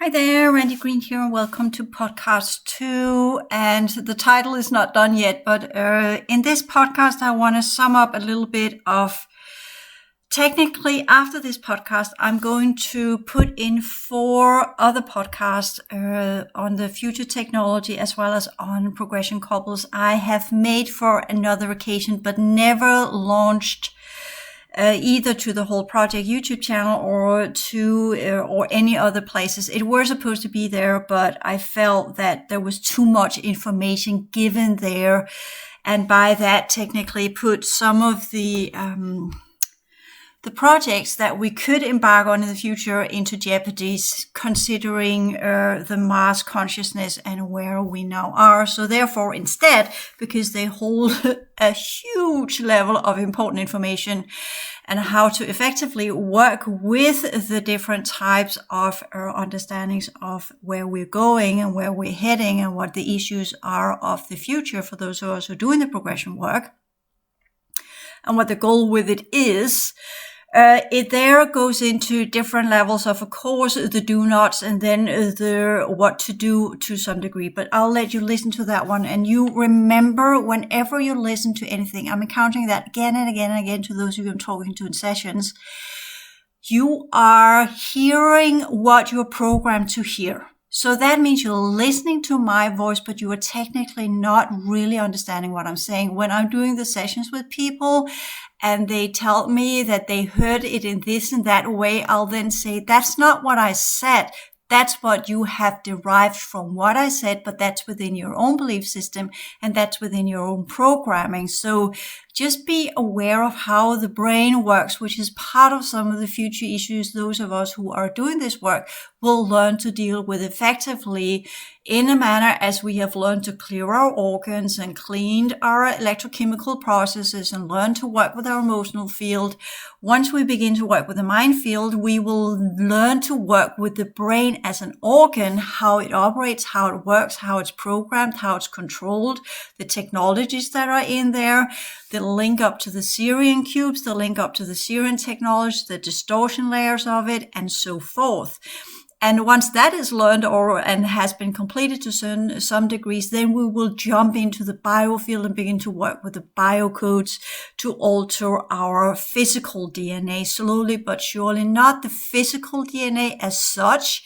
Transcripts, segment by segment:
Hi there, Randy Green here, and welcome to podcast 2. And the title is not done yet, but in this podcast, I want to sum up a little bit of technically after this podcast, I'm going to put in 4 other podcasts on the future technology as well as on progression couples I have made for another occasion, but never launched either to the whole project YouTube channel or to or any other places. It were supposed to be there, but I felt that there was too much information given there, and by that technically put some of the projects that we could embark on in the future into jeopardy, considering the Mars consciousness and where we now are. So therefore, instead, because they hold a huge level of important information and how to effectively work with the different types of understandings of where we're going and where we're heading and what the issues are of the future for those of us who are doing the progression work and what the goal with it is. It there goes into different levels of course, the do nots and then the what to do to some degree. But I'll let you listen to that one. And you remember, whenever you listen to anything, I'm encountering that again and again and again to those of you I'm talking to in sessions, you are hearing what you're programmed to hear. So that means you're listening to my voice, but you are technically not really understanding what I'm saying. When I'm doing the sessions with people and they tell me that they heard it in this and that way, I'll then say, that's not what I said. That's what you have derived from what I said, but that's within your own belief system and that's within your own programming. So just be aware of how the brain works, which is part of some of the future issues those of us who are doing this work will learn to deal with effectively in a manner as we have learned to clear our organs and cleaned our electrochemical processes and learn to work with our emotional field. Once we begin to work with the mind field, we will learn to work with the brain as an organ, how it operates, how it works, how it's programmed, how it's controlled, the technologies that are in there, the link up to the Syrian cubes, the link up to the Syrian technology, the distortion layers of it, and so forth. And once that is learned and has been completed to some degrees, then we will jump into the biofield and begin to work with the biocodes to alter our physical DNA slowly but surely. Not the physical DNA as such,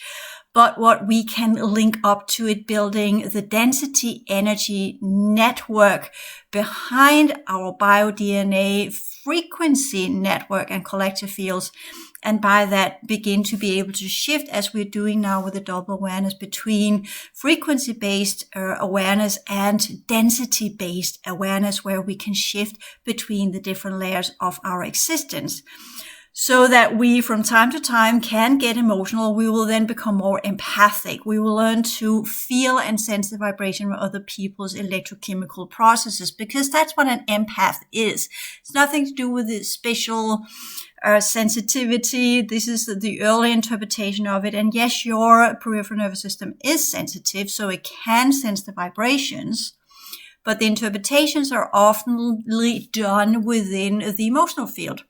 but what we can link up to it, building the density energy network behind our bio-DNA frequency network and collective fields. And by that, begin to be able to shift, as we're doing now with the double awareness, between frequency-based awareness and density-based awareness, where we can shift between the different layers of our existence. So that we, from time to time, can get emotional. We will then become more empathic. We will learn to feel and sense the vibration of other people's electrochemical processes, because that's what an empath is. It's nothing to do with the special sensitivity. This is the early interpretation of it. And yes, your peripheral nervous system is sensitive, so it can sense the vibrations. But the interpretations are often done within the emotional field.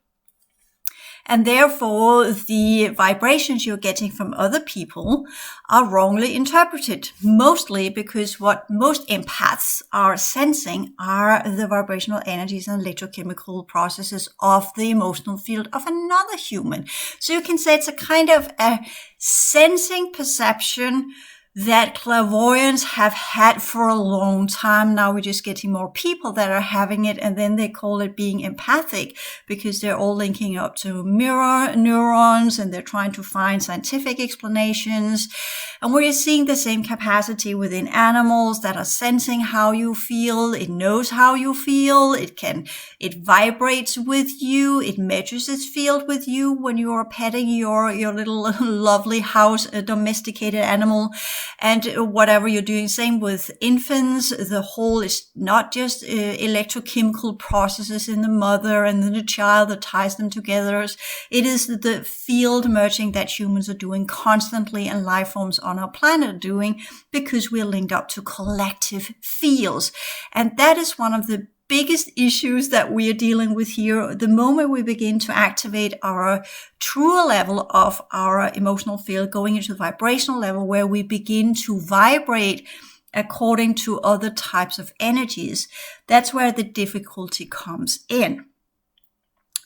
And therefore, the vibrations you're getting from other people are wrongly interpreted, mostly because what most empaths are sensing are the vibrational energies and electrochemical processes of the emotional field of another human. So you can say it's a kind of a sensing perception that clairvoyants have had for a long time. Now we're just getting more people that are having it, and then they call it being empathic because they're all linking up to mirror neurons and they're trying to find scientific explanations. And we're seeing the same capacity within animals that are sensing how you feel. It knows how you feel. It vibrates with you. It measures its field with you when you are petting your little lovely house, a domesticated animal. And whatever you're doing, same with infants, the whole is not just electrochemical processes in the mother and then the child that ties them together. It is the field merging that humans are doing constantly and life forms on our planet are doing, because we're linked up to collective fields. And that is one of the biggest issues that we are dealing with here, the moment we begin to activate our truer level of our emotional field, going into the vibrational level where we begin to vibrate according to other types of energies, that's where the difficulty comes in.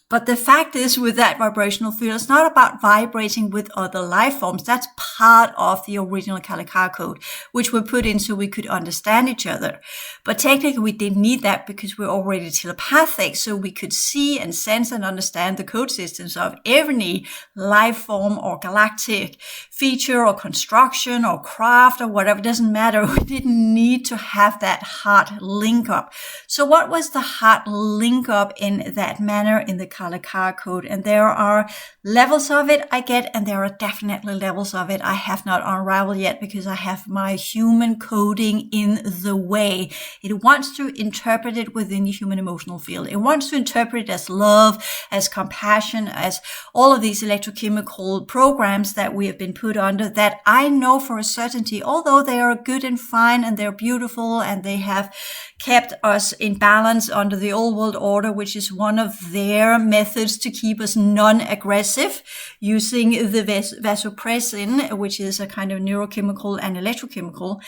But the fact is, with that vibrational field, it's not about vibrating with other life forms. That's part of the original Kalakar code, which we put in so we could understand each other. But technically, we didn't need that because we're already telepathic, so we could see and sense and understand the code systems of every life form or galactic feature or construction or craft or whatever. It doesn't matter. We didn't need to have that heart link up. So what was the heart link up in that manner in the Kalakar code? And there are levels of it I get, and there are definitely levels of it I have not unraveled yet because I have my human coding in the way. It wants to interpret it within the human emotional field. It wants to interpret it as love, as compassion, as all of these electrochemical programs that we have been put under that I know for a certainty, although they are good and fine and they're beautiful and they have kept us in balance under the old world order, which is one of their methods to keep us non-aggressive, using the vasopressin, which is a kind of neurochemical and electrochemical.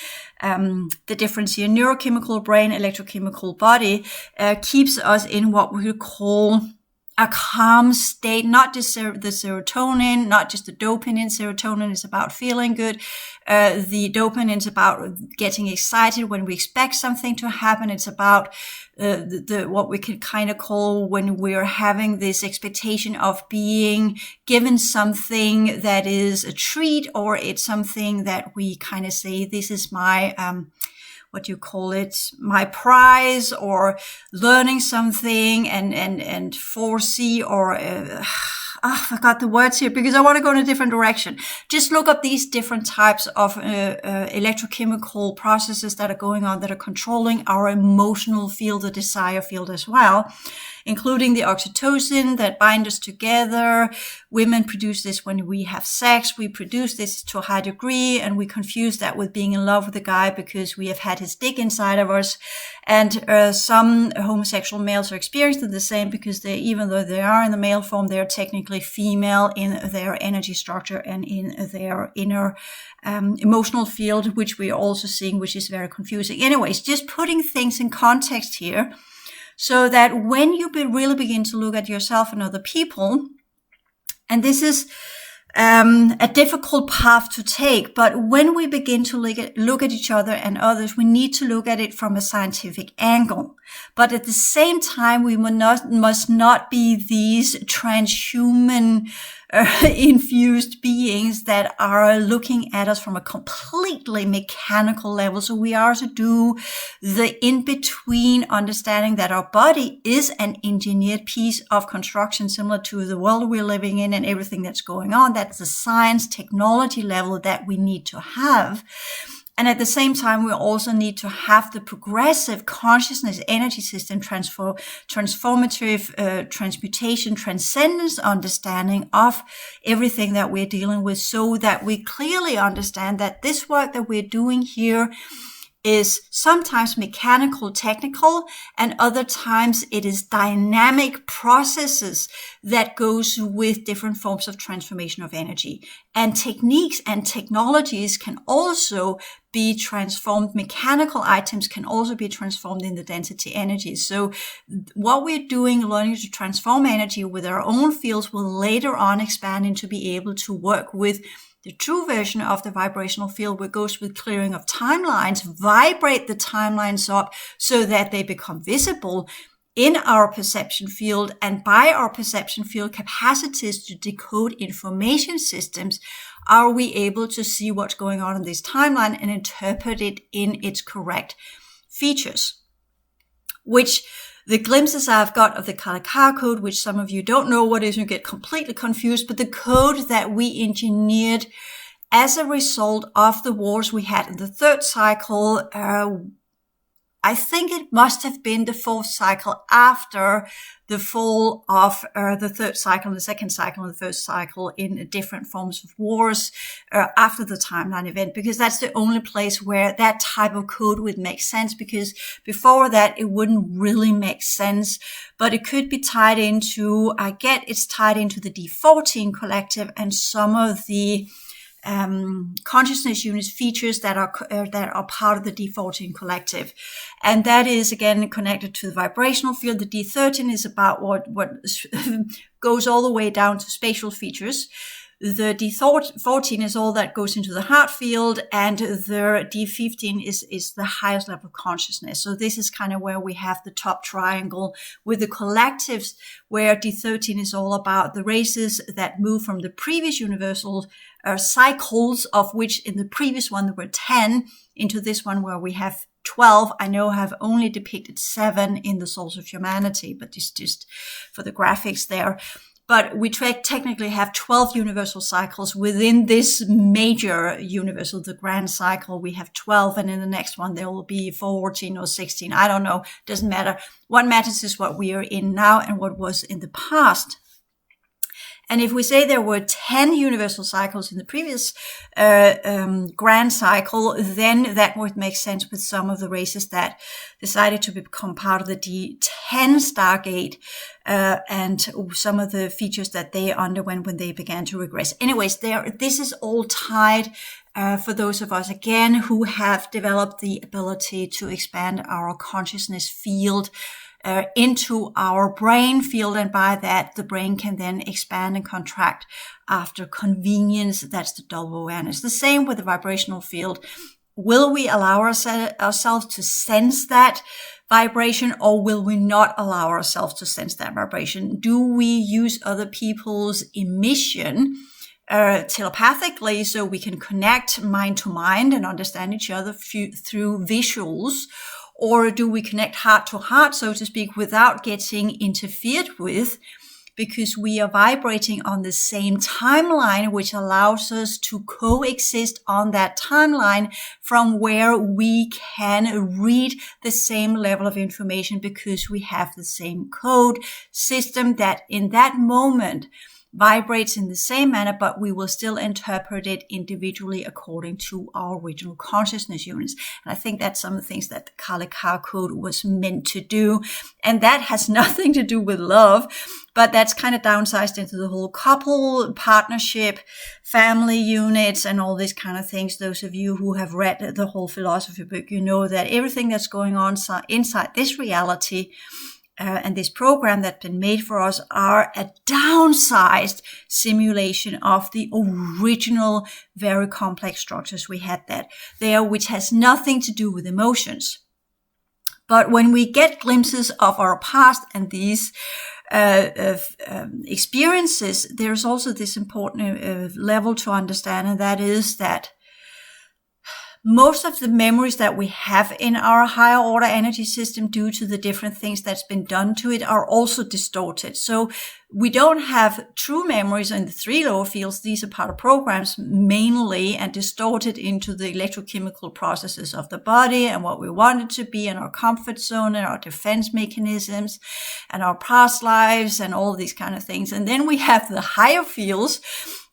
The difference here, neurochemical brain, electrochemical body, keeps us in what we would call a calm state, not just the serotonin, not just the dopamine. Serotonin is about feeling good. The dopamine is about getting excited when we expect something to happen. It's about what we could kind of call when we're having this expectation of being given something that is a treat, or it's something that we kind of say, this is my my prize, or learning something and foresee, or I forgot the words here because I want to go in a different direction. Just look up these different types of electrochemical processes that are going on that are controlling our emotional field, the desire field as well, including the oxytocin that bind us together. Women produce this when we have sex. We produce this to a high degree, and we confuse that with being in love with a guy because we have had his dick inside of us. And some homosexual males are experiencing the same because even though they are in the male form, they are technically female in their energy structure and in their inner emotional field, which we are also seeing, which is very confusing. Anyways, just putting things in context here, so that when you really begin to look at yourself and other people, and this is a difficult path to take, but when we begin to look at each other and others, we need to look at it from a scientific angle. But at the same time, we must not be these transhuman infused beings that are looking at us from a completely mechanical level. So we are to do the in-between understanding that our body is an engineered piece of construction similar to the world we're living in and everything that's going on. That's the science technology level that we need to have. And at the same time, we also need to have the progressive consciousness energy system transformative transmutation, transcendence understanding of everything that we're dealing with, so that we clearly understand that this work that we're doing here is sometimes mechanical, technical, and other times it is dynamic processes that goes with different forms of transformation of energy. And techniques and technologies can also be transformed. Mechanical items can also be transformed in the density energy. So what we're doing, learning to transform energy with our own fields, will later on expand into be able to work with the true version of the vibrational field, which goes with clearing of timelines, vibrate the timelines up so that they become visible in our perception field, and by our perception field capacities to decode information systems, are we able to see what's going on in this timeline and interpret it in its correct features. Which the glimpses I've got of the Kalakar code, which some of you don't know what is, you get completely confused, but the code that we engineered as a result of the wars we had in the third cycle, I think it must have been the fourth cycle after the fall of the third cycle, the second cycle, and the first cycle in different forms of wars after the timeline event, because that's the only place where that type of code would make sense, because before that it wouldn't really make sense. But it could be tied into, it's tied into the D14 collective and some of the consciousness units features that are part of the D14 collective. And that is again connected to the vibrational field. The D13 is about what goes all the way down to spatial features. The D14 is all that goes into the heart field, and the D15 is the highest level of consciousness. So this is kind of where we have the top triangle with the collectives, where D13 is all about the races that move from the previous universal cycles, of which in the previous one there were 10, into this one where we have 12. I know have only depicted 7 in the Souls of Humanity, but it's just for the graphics there. But we technically have 12 universal cycles within this major universal, the grand cycle. We have 12, and in the next one there will be 14 or 16. I don't know. Doesn't matter. What matters is what we are in now and what was in the past. And if we say there were 10 universal cycles in the previous grand cycle, then that would make sense with some of the races that decided to become part of the D10 Stargate and some of the features that they underwent when they began to regress. Anyways, this is all tied for those of us, again, who have developed the ability to expand our consciousness field into our brain field, and by that the brain can then expand and contract after convenience. That's the double awareness. The same with the vibrational field. Will we allow ourselves to sense that vibration, or will we not allow ourselves to sense that vibration? Do we use other people's emission telepathically so we can connect mind to mind and understand each other through visuals? Or do we connect heart to heart, so to speak, without getting interfered with, because we are vibrating on the same timeline, which allows us to coexist on that timeline from where we can read the same level of information, because we have the same code system that in that moment vibrates in the same manner, but we will still interpret it individually according to our original consciousness units. And I think that's some of the things that the Kali Ka code was meant to do. And that has nothing to do with love, but that's kind of downsized into the whole couple, partnership, family units, and all these kind of things. Those of you who have read the whole philosophy book, you know that everything that's going on inside this reality and this program that's been made for us are a downsized simulation of the original very complex structures we had there, which has nothing to do with emotions. But when we get glimpses of our past and these experiences, there's also this important level to understand, and that is that most of the memories that we have in our higher order energy system, due to the different things that's been done to it, are also distorted. So we don't have true memories in the 3 lower fields. These are part of programs mainly, and distorted into the electrochemical processes of the body and what we want it to be, and our comfort zone and our defense mechanisms and our past lives and all these kind of things. And then we have the higher fields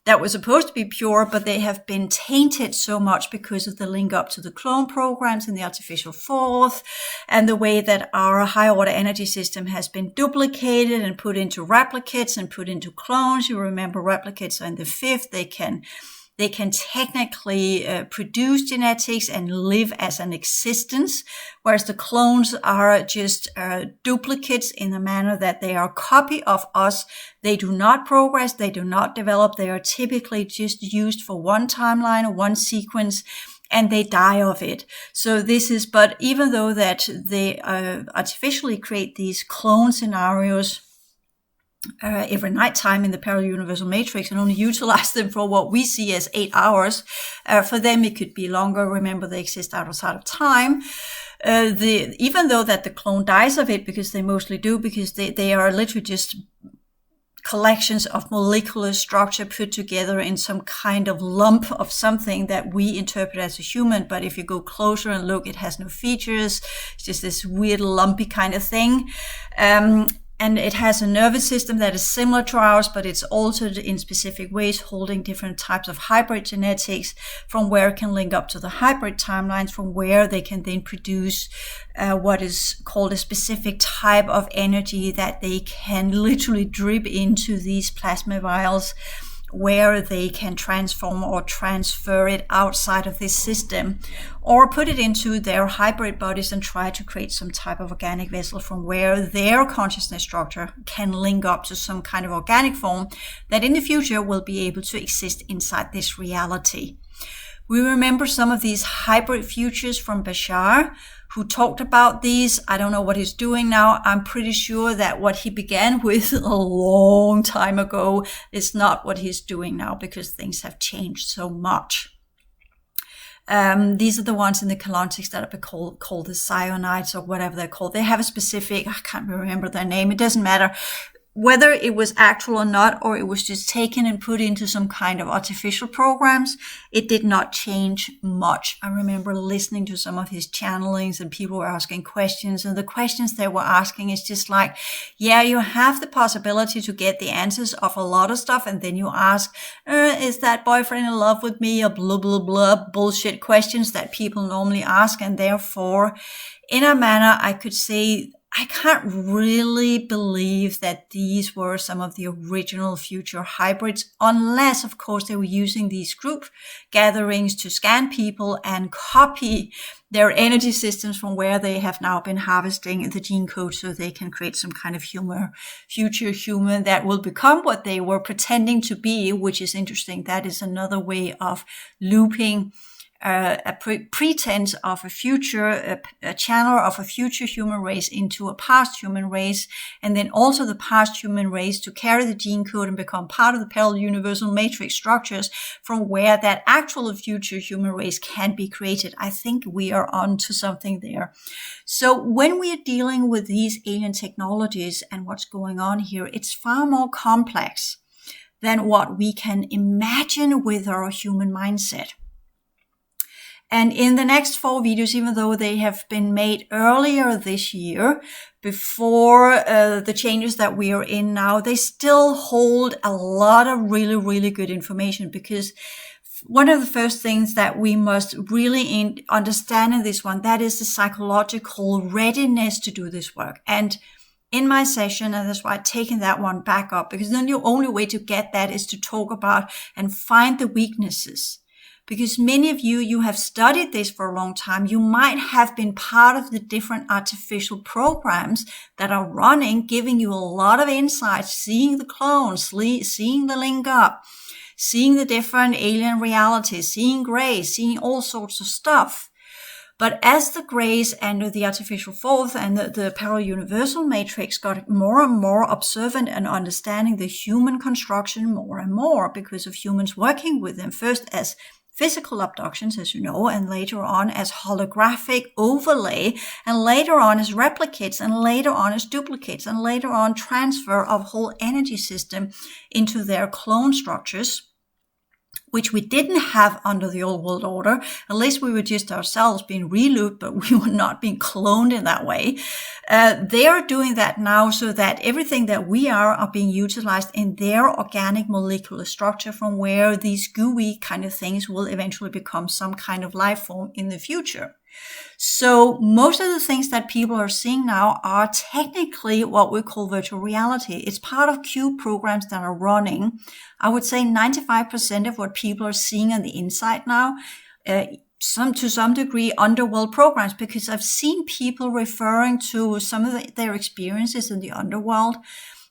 that were supposed to be pure, but they have been tainted so much because of the link up to the clone programs and the artificial fourth, and the way that our higher order energy system has been duplicated and put into replicates and put into clones. You remember replicates are in the 5th. They can technically produce genetics and live as an existence, whereas the clones are just duplicates in the manner that they are a copy of us. They do not progress. They do not develop. They are typically just used for one timeline or one sequence, and they die of it. So this is, but even though that they artificially create these clone scenarios every nighttime in the parallel universal matrix and only utilize them for what we see as 8 hours. For them, it could be longer. Remember, they exist outside of time. Even though that the clone dies of it, because they mostly do, because they are literally just collections of molecular structure put together in some kind of lump of something that we interpret as a human. But if you go closer and look, it has no features. It's just this weird lumpy kind of thing. And it has a nervous system that is similar to ours, but it's altered in specific ways, holding different types of hybrid genetics, from where it can link up to the hybrid timelines, from where they can then produce what is called a specific type of energy that they can literally drip into these plasma vials, where they can transform or transfer it outside of this system, or put it into their hybrid bodies and try to create some type of organic vessel from where their consciousness structure can link up to some kind of organic form that in the future will be able to exist inside this reality. We remember some of these hybrid futures from Bashar, who talked about these. I don't know what he's doing now. I'm pretty sure that what he began with a long time ago is not what he's doing now, because things have changed so much. These are the ones in the Kalontics that are called the Psionites, or whatever they're called. They have a specific, I can't remember their name. It doesn't matter. Whether it was actual or not, or it was just taken and put into some kind of artificial programs, it did not change much. I remember listening to some of his channelings, and people were asking questions, and the questions they were asking is just like, yeah, you have the possibility to get the answers of a lot of stuff, and then you ask, is that boyfriend in love with me, or blah, blah, blah, bullshit questions that people normally ask. And therefore, in a manner, I could say, I can't really believe that these were some of the original future hybrids, unless, of course, they were using these group gatherings to scan people and copy their energy systems from where they have now been harvesting the gene code, so they can create some kind of future human that will become what they were pretending to be, which is interesting. That is another way of looping a pretense of a future, a channel of a future human race into a past human race, and then also the past human race to carry the gene code and become part of the parallel universal matrix structures from where that actual future human race can be created. I think we are on to something there. So when we are dealing with these alien technologies and what's going on here, it's far more complex than what we can imagine with our human mindset. And in the next 4 videos, even though they have been made earlier this year, before the changes that we are in now, they still hold a lot of really, really good information, because one of the first things that we must really understand in this one, that is the psychological readiness to do this work. And in my session, and that's why I've taken that one back up, because then the only way to get that is to talk about and find the weaknesses. Because many of you have studied this for a long time. You might have been part of the different artificial programs that are running, giving you a lot of insights, seeing the clones, seeing the link up, seeing the different alien realities, seeing grays, seeing all sorts of stuff. But as the grays and the artificial fourth and the parallel universal matrix got more and more observant and understanding the human construction more and more, because of humans working with them first as physical abductions, as you know, and later on as holographic overlay, and later on as replicates, and later on as duplicates, and later on transfer of whole energy system into their clone structures, which we didn't have under the old world order, unless we were just ourselves being relooped, but we were not being cloned in that way. They are doing that now, so that everything that we are being utilized in their organic molecular structure, from where these gooey kind of things will eventually become some kind of life form in the future. So most of the things that people are seeing now are technically what we call virtual reality. It's part of cube programs that are running. I would say 95% of what people are seeing on the inside now, to some degree, underworld programs, because I've seen people referring to some of their experiences in the underworld.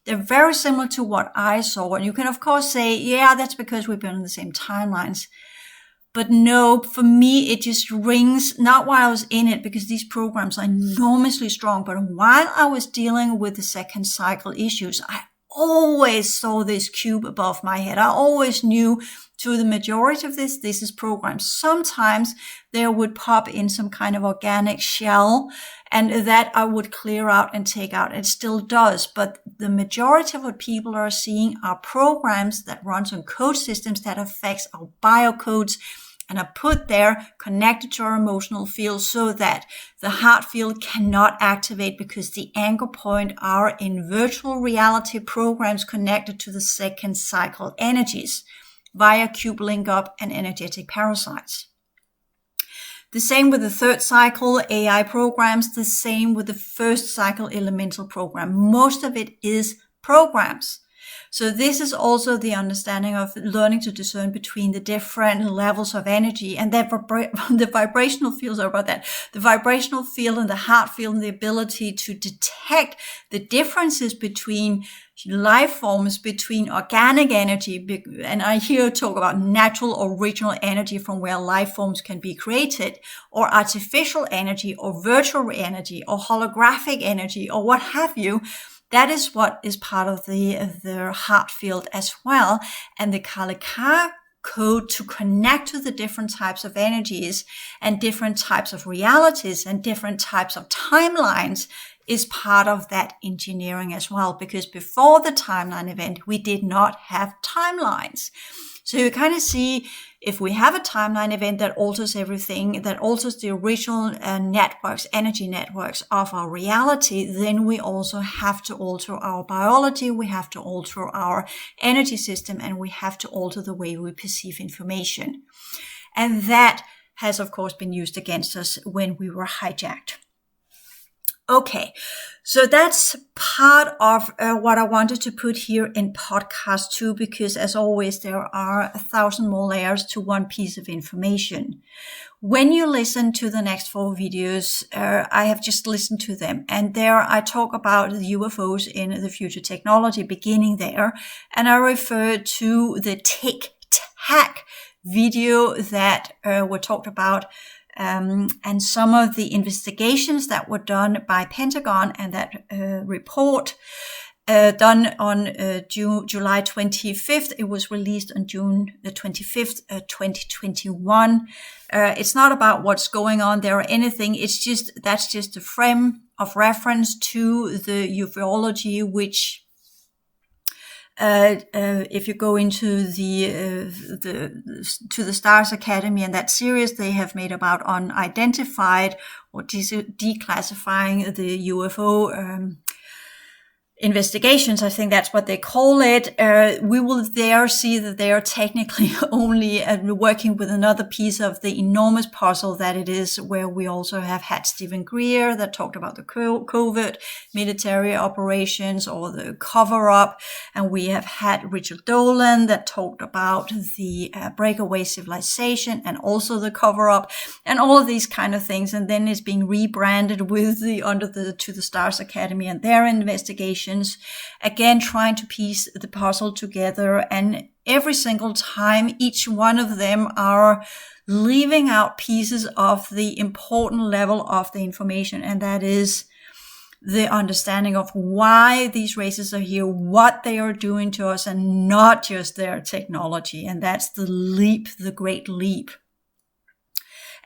They're very similar to what I saw. And you can, of course, say, yeah, that's because we've been in the same timelines. But no, for me, it just rings, not while I was in it, because these programs are enormously strong, but while I was dealing with the second cycle issues, I always saw this cube above my head. I always knew to the majority of this is programmed. Sometimes there would pop in some kind of organic shell, and that I would clear out and take out. It still does, but the majority of what people are seeing are programs that runs on code systems that affects our biocodes and are put there connected to our emotional field so that the heart field cannot activate, because the anchor point are in virtual reality programs connected to the second cycle energies via cube link up and energetic parasites. The same with the third cycle AI programs, the same with the first cycle elemental program. Most of it is programs. So this is also the understanding of learning to discern between the different levels of energy, and that the vibrational fields are about that. The vibrational field and the heart field, and the ability to detect the differences between life forms, between organic energy, and I here talk about natural original energy from where life forms can be created, or artificial energy, or virtual energy, or holographic energy, or what have you. That is what is part of the heart field as well. And the Kalika code to connect to the different types of energies and different types of realities and different types of timelines is part of that engineering as well. Because before the timeline event, we did not have timelines. So you kind of see, if we have a timeline event that alters everything, that alters the original networks, energy networks of our reality, then we also have to alter our biology, we have to alter our energy system, and we have to alter the way we perceive information. And that has, of course, been used against us when we were hijacked. Okay, so that's part of what I wanted to put here in podcast 2, because as always, there are 1,000 more layers to one piece of information. When you listen to the next 4 videos, I have just listened to them, and there I talk about the UFOs in the future technology beginning there, and I refer to the Tic-Tac video that were talked about, and some of the investigations that were done by Pentagon, and that report done on July 25th. It was released on June the 25th, 2021. It's not about what's going on there or anything. That's just a frame of reference to the ufology, which if you go into to the Stars Academy and that series they have made about unidentified or declassifying the UFO investigations, I think that's what they call it, we will there see that they are technically only working with another piece of the enormous puzzle that it is, where we also have had Stephen Greer that talked about the covert military operations or the cover-up, and we have had Richard Dolan that talked about the breakaway civilization and also the cover-up, and all of these kind of things, and then it's being rebranded with to the Stars Academy and their investigation. Again, trying to piece the puzzle together, and every single time each one of them are leaving out pieces of the important level of the information, and that is the understanding of why these races are here, what they are doing to us, and not just their technology. And that's the leap, the great leap.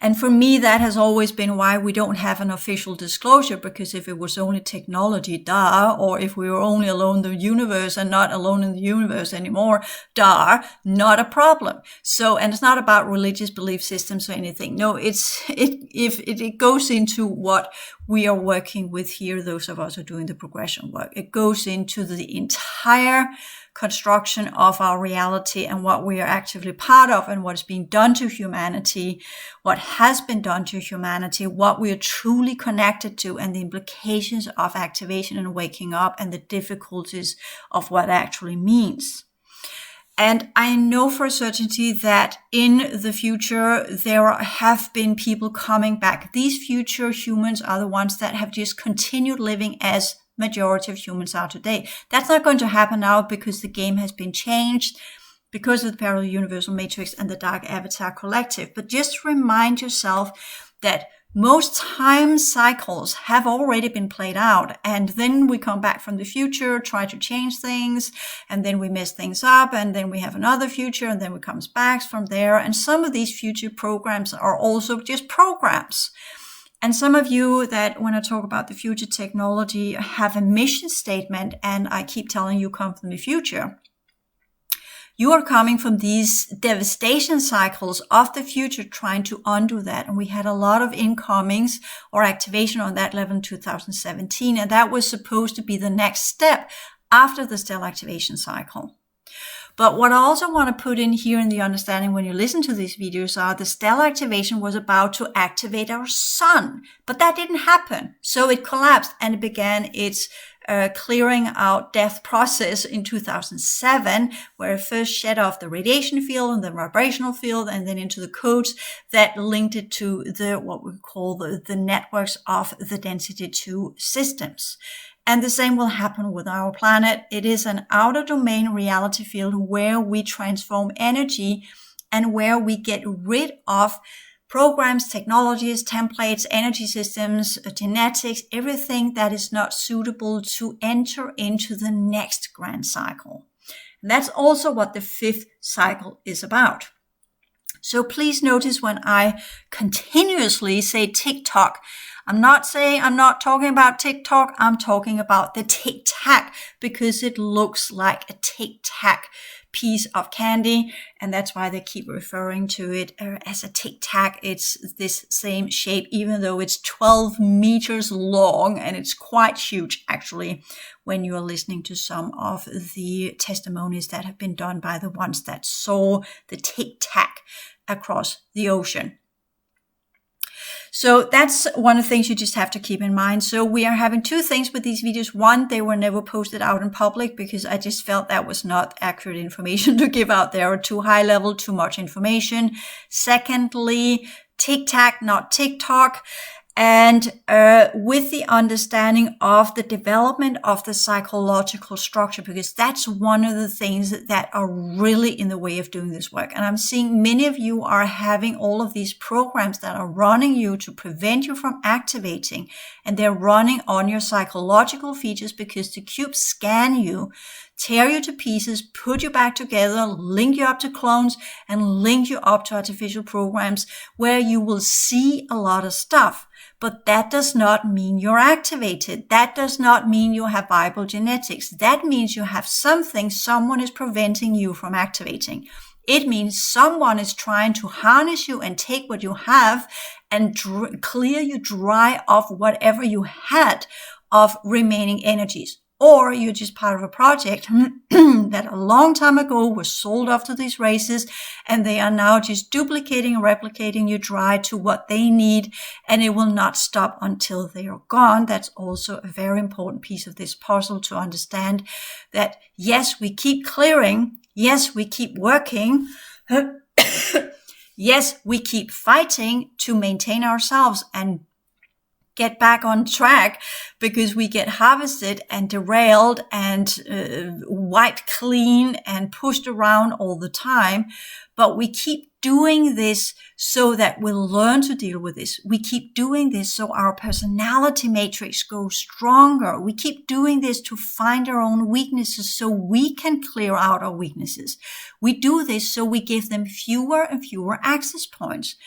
And for me, that has always been why we don't have an official disclosure, because if it was only technology, duh, or if we were only alone in the universe and not alone in the universe anymore, duh, not a problem. So, and it's not about religious belief systems or anything. No, it goes into what we are working with here, those of us who are doing the progression work. It goes into the entire construction of our reality and what we are actively part of, and what is being done to humanity, what has been done to humanity, what we are truly connected to, and the implications of activation and waking up, and the difficulties of what actually means. And I know for a certainty that in the future, there have been people coming back. These future humans are the ones that have just continued living as majority of humans are today. That's not going to happen now, because the game has been changed because of the parallel universal matrix and the dark avatar collective. But just remind yourself that most time cycles have already been played out, and then we come back from the future, try to change things, and then we mess things up, and then we have another future, and then we comes back from there. And some of these future programs are also just programs. And some of you that, when I talk about the future technology, have a mission statement, and I keep telling you come from the future. You are coming from these devastation cycles of the future, trying to undo that. And we had a lot of incomings or activation on that level in 2017. And that was supposed to be the next step after the stellar activation cycle. But what I also want to put in here in the understanding when you listen to these videos are the stellar activation was about to activate our sun, but that didn't happen. So it collapsed and it began its clearing out death process in 2007, where it first shed off the radiation field and the vibrational field, and then into the codes that linked it to the what we call the networks of the density 2 systems. And the same will happen with our planet. It is an outer domain reality field where we transform energy and where we get rid of programs, technologies, templates, energy systems, genetics, everything that is not suitable to enter into the next grand cycle. And that's also what the 5th cycle is about. So please notice when I continuously say TikTok, I'm not talking about TikTok, I'm talking about the tic-tac, because it looks like a tic-tac piece of candy, and that's why they keep referring to it as a tic-tac. It's this same shape, even though it's 12 meters long, and it's quite huge actually when you are listening to some of the testimonies that have been done by the ones that saw the tic-tac across the ocean. So that's one of the things you just have to keep in mind. So we are having 2 things with these videos. One, they were never posted out in public because I just felt that was not accurate information to give out there, or too high level, too much information. Secondly, tic-tac, not TikTok. And with the understanding of the development of the psychological structure, because that's one of the things that are really in the way of doing this work. And I'm seeing many of you are having all of these programs that are running you to prevent you from activating, and they're running on your psychological features because the cubes scan you, tear you to pieces, put you back together, link you up to clones, and link you up to artificial programs where you will see a lot of stuff. But that does not mean you're activated. That does not mean you have viable genetics. That means you have something someone is preventing you from activating. It means someone is trying to harness you and take what you have and clear you dry of whatever you had of remaining energies. Or you're just part of a project that a long time ago was sold off to these races, and they are now just duplicating and replicating you dry to what they need, and it will not stop until they are gone. That's also a very important piece of this puzzle to understand that, yes, we keep clearing. Yes, we keep working. Yes, we keep fighting to maintain ourselves and get back on track, because we get harvested and derailed and wiped clean and pushed around all the time. But we keep doing this so that we'll learn to deal with this. We keep doing this so our personality matrix goes stronger. We keep doing this to find our own weaknesses so we can clear out our weaknesses. We do this so we give them fewer and fewer access points.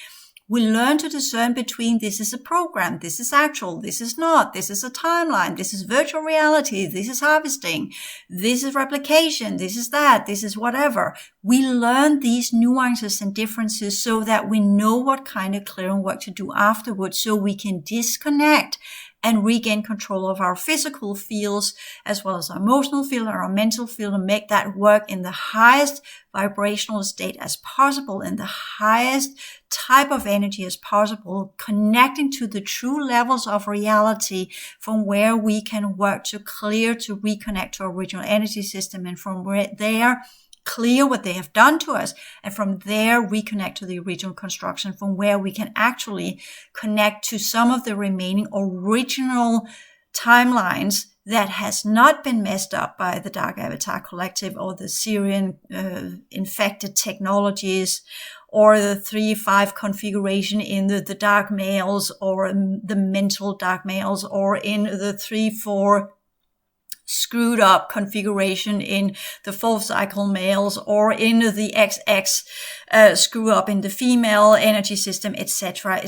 We learn to discern between this is a program, this is actual, this is not, this is a timeline, this is virtual reality, this is harvesting, this is replication, this is that, this is whatever. We learn these nuances and differences so that we know what kind of clearing work to do afterwards, so we can disconnect and regain control of our physical fields, as well as our emotional field and our mental field, and make that work in the highest vibrational state as possible, in the highest type of energy as possible, connecting to the true levels of reality from where we can work to clear, to reconnect to our original energy system, and from where there clear what they have done to us, and from there reconnect to the original construction, from where we can actually connect to some of the remaining original timelines that has not been messed up by the Dark Avatar Collective or the Syrian infected technologies or the 3-5 configuration in the dark males, or the mental dark males, or in the 3-4 screwed up configuration in the 4th cycle males, or in the XX screw up in the female energy system, etc.,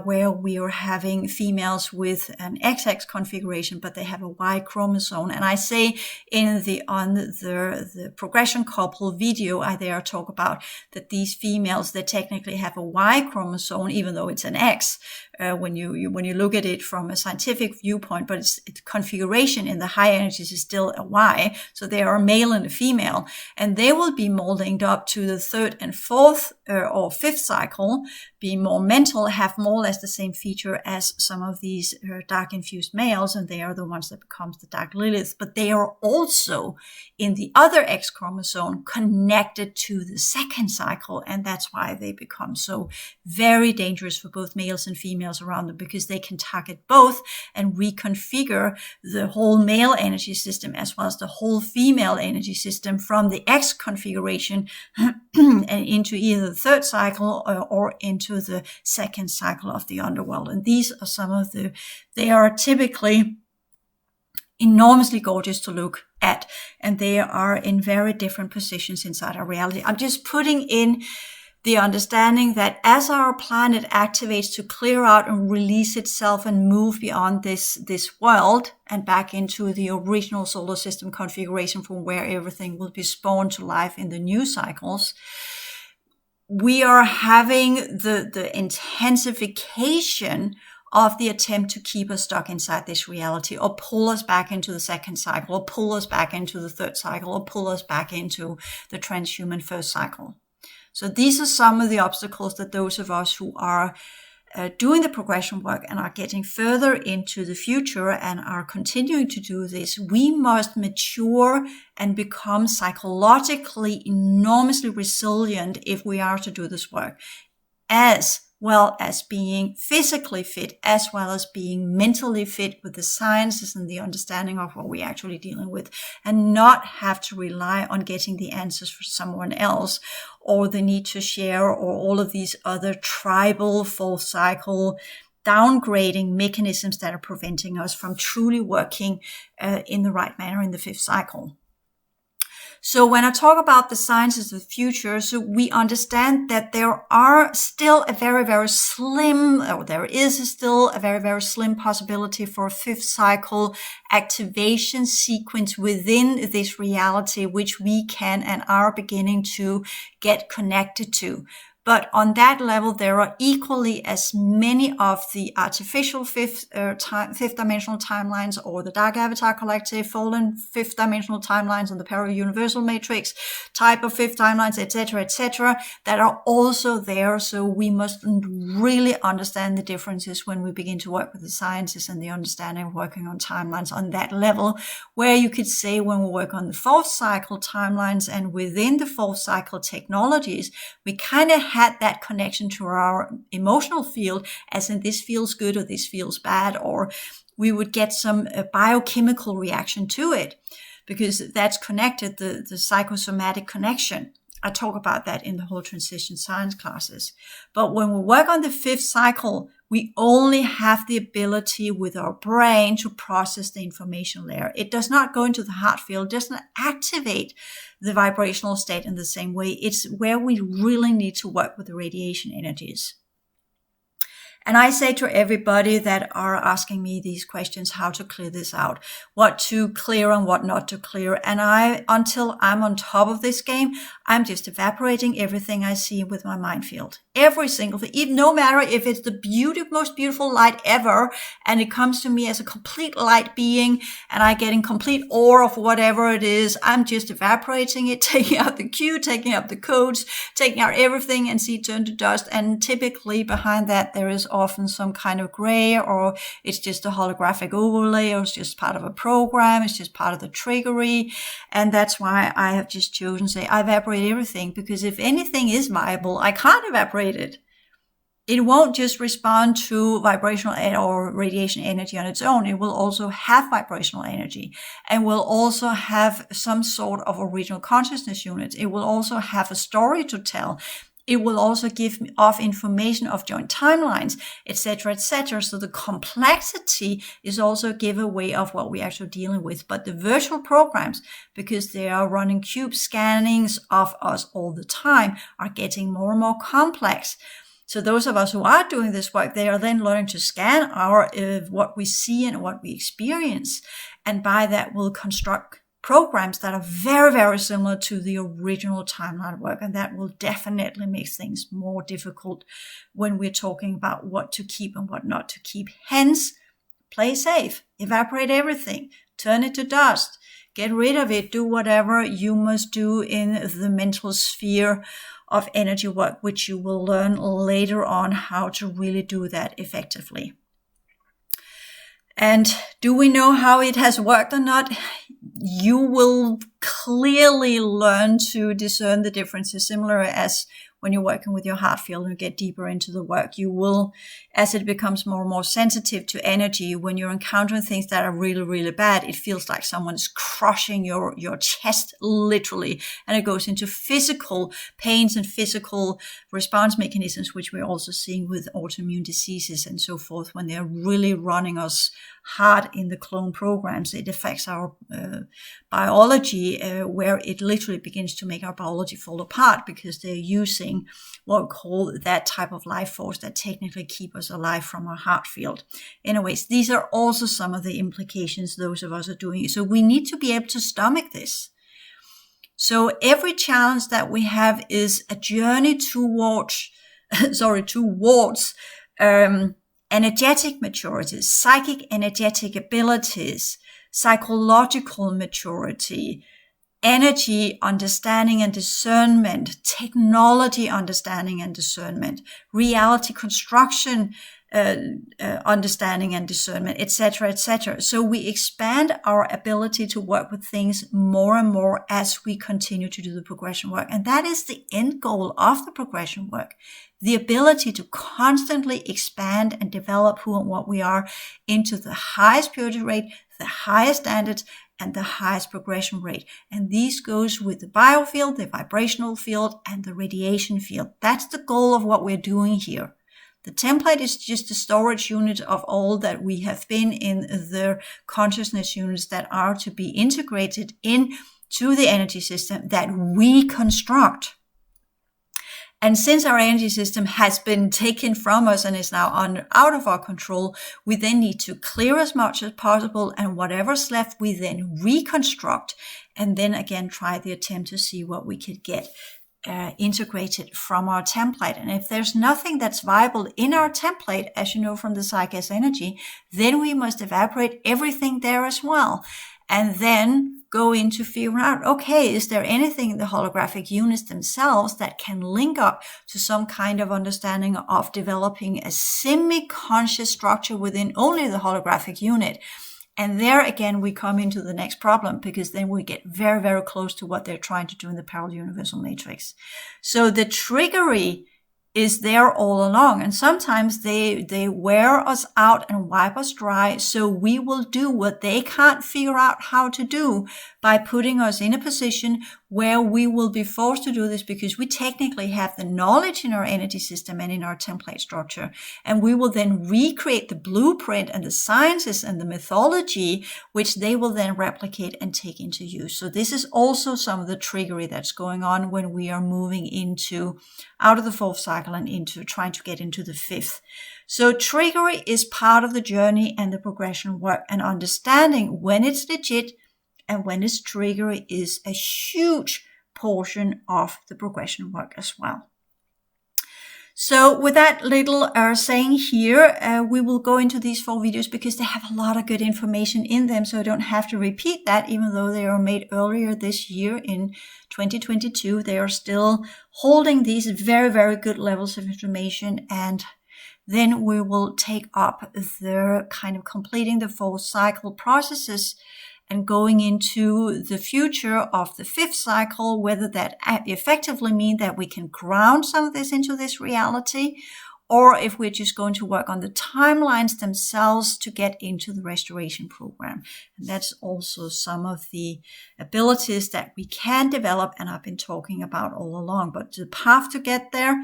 where we are having females with an XX configuration, but they have a Y chromosome. And I say on the progression couple video, I there talk about that these females, they technically have a Y chromosome, even though it's an X. When you look at it from a scientific viewpoint, but its configuration in the high energies is still a Y. So they are a male and a female, and they will be more linked up to the 3rd and 4th or 5th cycle, being more mental, have more or less the same feature as some of these dark infused males, and they are the ones that becomes the dark Lilith. But they are also in the other X chromosome connected to the 2nd cycle, and that's why they become so very dangerous for both males and females around them, because they can target both and reconfigure the whole male energy system as well as the whole female energy system from the X configuration and into either the 3rd cycle or into the 2nd cycle of the underworld. And these are some of they are typically enormously gorgeous to look at, and they are in very different positions inside our reality. I'm just putting in the understanding that as our planet activates to clear out and release itself and move beyond this world and back into the original solar system configuration from where everything will be spawned to life in the new cycles, we are having the intensification of the attempt to keep us stuck inside this reality, or pull us back into the 2nd cycle, or pull us back into the 3rd cycle, or pull us back into the transhuman 1st cycle. So these are some of the obstacles that those of us who are doing the progression work and are getting further into the future and are continuing to do this, we must mature and become psychologically enormously resilient if we are to do this work, as well as being physically fit, as well as being mentally fit with the sciences and the understanding of what we're actually dealing with, and not have to rely on getting the answers for someone else, or the need to share, or all of these other tribal 4th cycle downgrading mechanisms that are preventing us from truly working in the right manner in the 5th cycle. So when I talk about the sciences of the future, so we understand that there are still a very, very slim, or there is still a very, very slim possibility for a 5th cycle activation sequence within this reality, which we can and are beginning to get connected to. But on that level, there are equally as many of the artificial fifth dimensional timelines, or the Dark Avatar Collective, fallen 5th dimensional timelines, and the Para-Universal Matrix type of 5th timelines, etc., that are also there. So we must really understand the differences when we begin to work with the sciences and the understanding of working on timelines on that level, where you could say when we work on the 4th cycle timelines and within the 4th cycle technologies, we kind of had that connection to our emotional field, as in this feels good or this feels bad, or we would get some biochemical reaction to it, because that's connected, the psychosomatic connection. I talk about that in the whole transition science classes. But when we work on the 5th cycle, we only have the ability with our brain to process the information layer. It does not go into the heart field, it does not activate the vibrational state in the same way. It's where we really need to work with the radiation energies. And I say to everybody that are asking me these questions, how to clear this out, what to clear and what not to clear. And until I'm on top of this game, I'm just evaporating everything I see with my mind field. Every single thing, even no matter if it's the most beautiful light ever, and it comes to me as a complete light being, and I get in complete awe of whatever it is, I'm just evaporating it, taking out the cue, taking out the codes, taking out everything, and see it turn to dust. And typically behind that, there is often some kind of gray, or it's just a holographic overlay, or it's just part of a program, it's just part of the trickery. And that's why I have just chosen to say I evaporate everything, because if anything is viable, I can't evaporate it. It won't just respond to vibrational or radiation energy on its own. It will also have vibrational energy, and will also have some sort of original consciousness unit. It will also have a story to tell. It will also give off information of joint timelines, etc., etc. So the complexity is also a giveaway of what we're actually dealing with. But the virtual programs, because they are running cube scannings of us all the time, are getting more and more complex. So those of us who are doing this work, they are then learning to scan our what we see and what we experience. And by that, we'll construct programs that are very, very similar to the original timeline work. And that will definitely make things more difficult when we're talking about what to keep and what not to keep. Hence, play safe, evaporate everything, turn it to dust, get rid of it, do whatever you must do in the mental sphere of energy work, which you will learn later on how to really do that effectively. And do we know how it has worked or not? You will clearly learn to discern the differences, similar as when you're working with your heart field and you get deeper into the work. You will, as it becomes more and more sensitive to energy, when you're encountering things that are really, really bad, it feels like someone's crushing your chest, literally. And it goes into physical pains and physical response mechanisms, which we're also seeing with autoimmune diseases and so forth. When they're really running us hard in the clone programs, it affects our biology, where it literally begins to make our biology fall apart, because they're using what we call that type of life force that technically keep us alive from our heart field. Anyways, these are also some of the implications those of us are doing. So we need to be able to stomach this. So every challenge that we have is a journey towards energetic maturity, psychic energetic abilities, psychological maturity, energy understanding and discernment, technology understanding and discernment, reality construction understanding and discernment, etc., etc. So we expand our ability to work with things more and more as we continue to do the progression work. And that is the end goal of the progression work. The ability to constantly expand and develop who and what we are into the highest purity rate, the highest standards, and the highest progression rate. And this goes with the biofield, the vibrational field, and the radiation field. That's the goal of what we're doing here. The template is just a storage unit of all that we have been in the consciousness units that are to be integrated into the energy system that we construct. And since our energy system has been taken from us and is now out of our control, we then need to clear as much as possible, and whatever's left, we then reconstruct, and then again try the attempt to see what we could get integrated from our template. And if there's nothing that's viable in our template, as you know from the Psych-S energy, then we must evaporate everything there as well. And then go into figuring out, okay, is there anything in the holographic units themselves that can link up to some kind of understanding of developing a semi-conscious structure within only the holographic unit? And there again, we come into the next problem, because then we get very, very close to what they're trying to do in the parallel universal matrix. So the trickery is there all along. And sometimes they wear us out and wipe us dry. So we will do what they can't figure out how to do by putting us in a position where we will be forced to do this, because we technically have the knowledge in our energy system and in our template structure. And we will then recreate the blueprint and the sciences and the mythology, which they will then replicate and take into use. So this is also some of the trickery that's going on when we are moving out of the fourth cycle and into trying to get into the fifth. So trickery is part of the journey and the progression work, and understanding when it's legit and when it's trickery is a huge portion of the progression work as well. So with that little saying here, we will go into these 4 videos because they have a lot of good information in them. So I don't have to repeat that, even though they are made earlier this year in 2022. They are still holding these very, very good levels of information. And then we will take up the kind of completing the 4th cycle processes and going into the future of the 5th cycle, whether that effectively means that we can ground some of this into this reality, or if we're just going to work on the timelines themselves to get into the restoration program. And that's also some of the abilities that we can develop and I've been talking about all along. But the path to get there,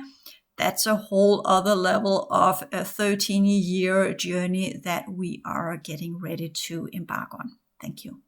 that's a whole other level of a 13-year journey that we are getting ready to embark on. Thank you.